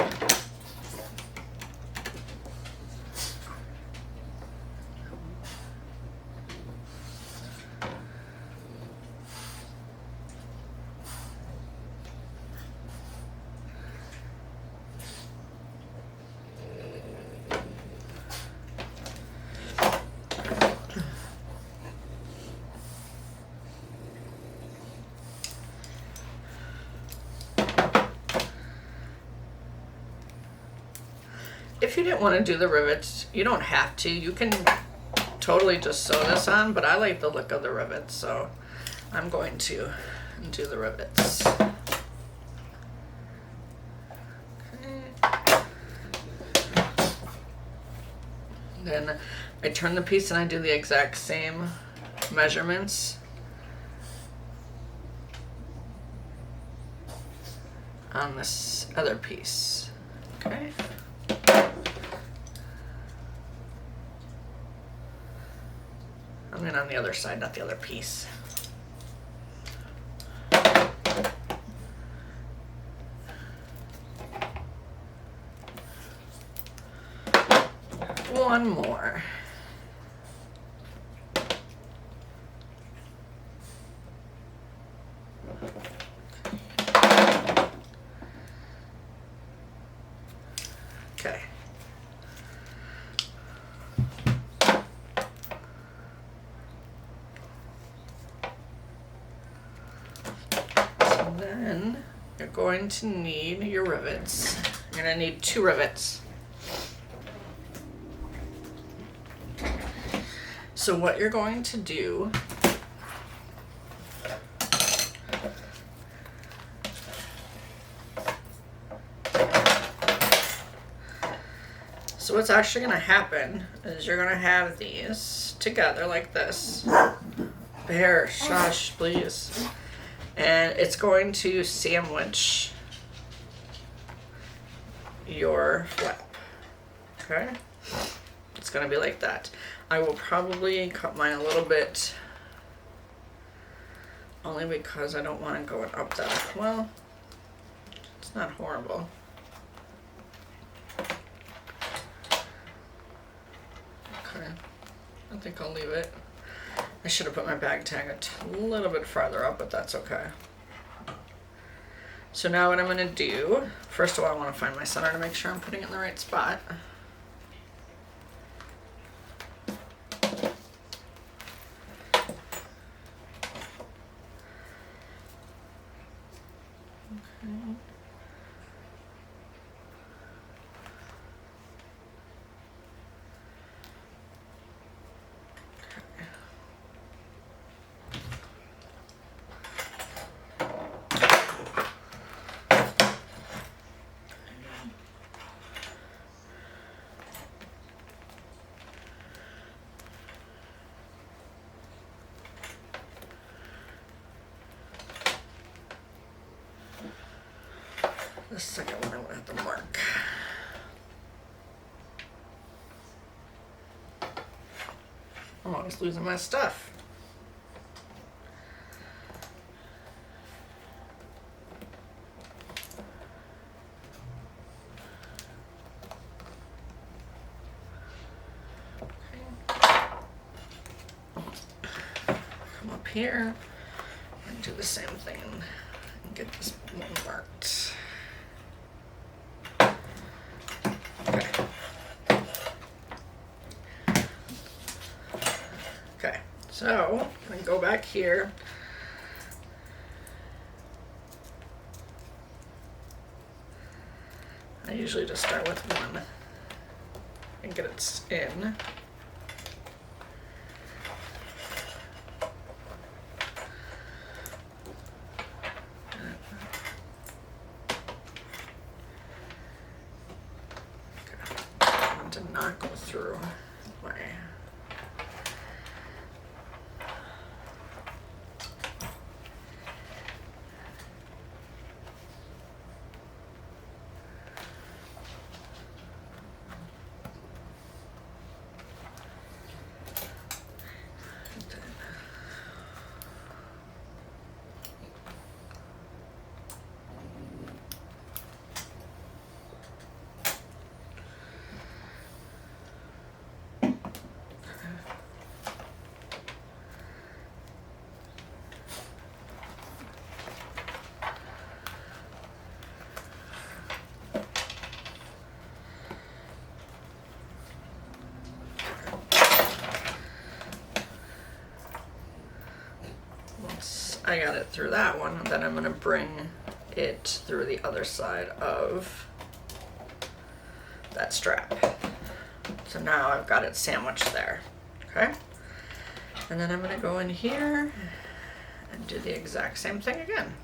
If you didn't want to do the rivets, you don't have to. You can totally just sew this on, but I like the look of the rivets, so I'm going to do the rivets. Okay. Then I turn the piece and I do the exact same measurements on this other piece. Okay. I mean on the other side, not the other piece. one more. Okay. So then you're going to need your rivets. You're going to need 2 rivets. So what you're going to do So what's actually going to happen is you're going to have these together like this. Bear, shush, please. And it's going to sandwich your flap. Okay? It's going to be like that. I will probably cut mine a little bit, only because I don't want to go up that. Well, it's not horrible. Okay, I think I'll leave it. I should have put my bag tag a little bit farther up, but that's okay. So now what I'm going to do, first of all, I want to find my center to make sure I'm putting it in the right spot. The second one I'm going to have to mark. I'm always losing my stuff. Come up here and do the same thing and get this one marked. Okay, so I'm going to go back here. I usually just start with one and get it in. To not go through my I got it through that one, and then I'm going to bring it through the other side of that strap. So now I've got it sandwiched there, okay? And then I'm going to go in here and do the exact same thing again.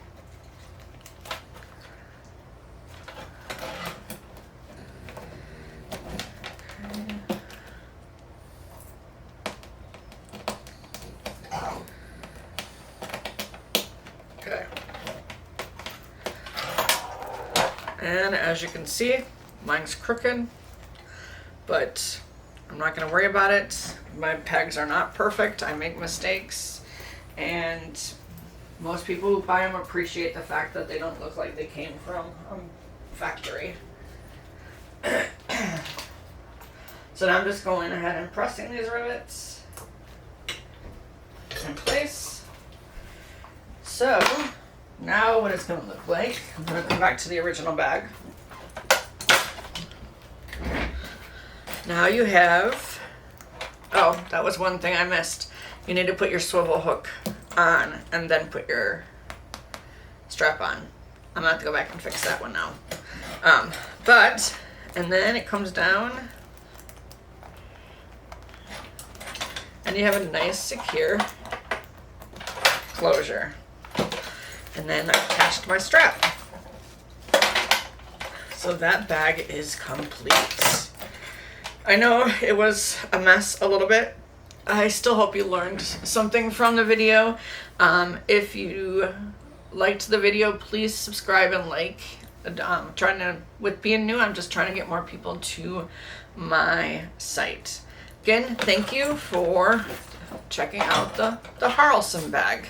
And as you can see, mine's crooked, but I'm not going to worry about it. My pegs are not perfect. I make mistakes, and most people who buy them appreciate the fact that they don't look like they came from a factory. So now I'm just going ahead and pressing these rivets in place. So now what it's going to look like, I'm going to come back to the original bag. Now you have, oh, that was one thing I missed. You need to put your swivel hook on and then put your strap on. I'm going to have to go back and fix that one now. And then it comes down and you have a nice secure closure. And then I attached my strap. So that bag is complete. I know it was a mess a little bit. I still hope you learned something from the video. If you liked the video, please subscribe and like. With being new, I'm just trying to get more people to my site. Again, thank you for checking out the Haralson bag.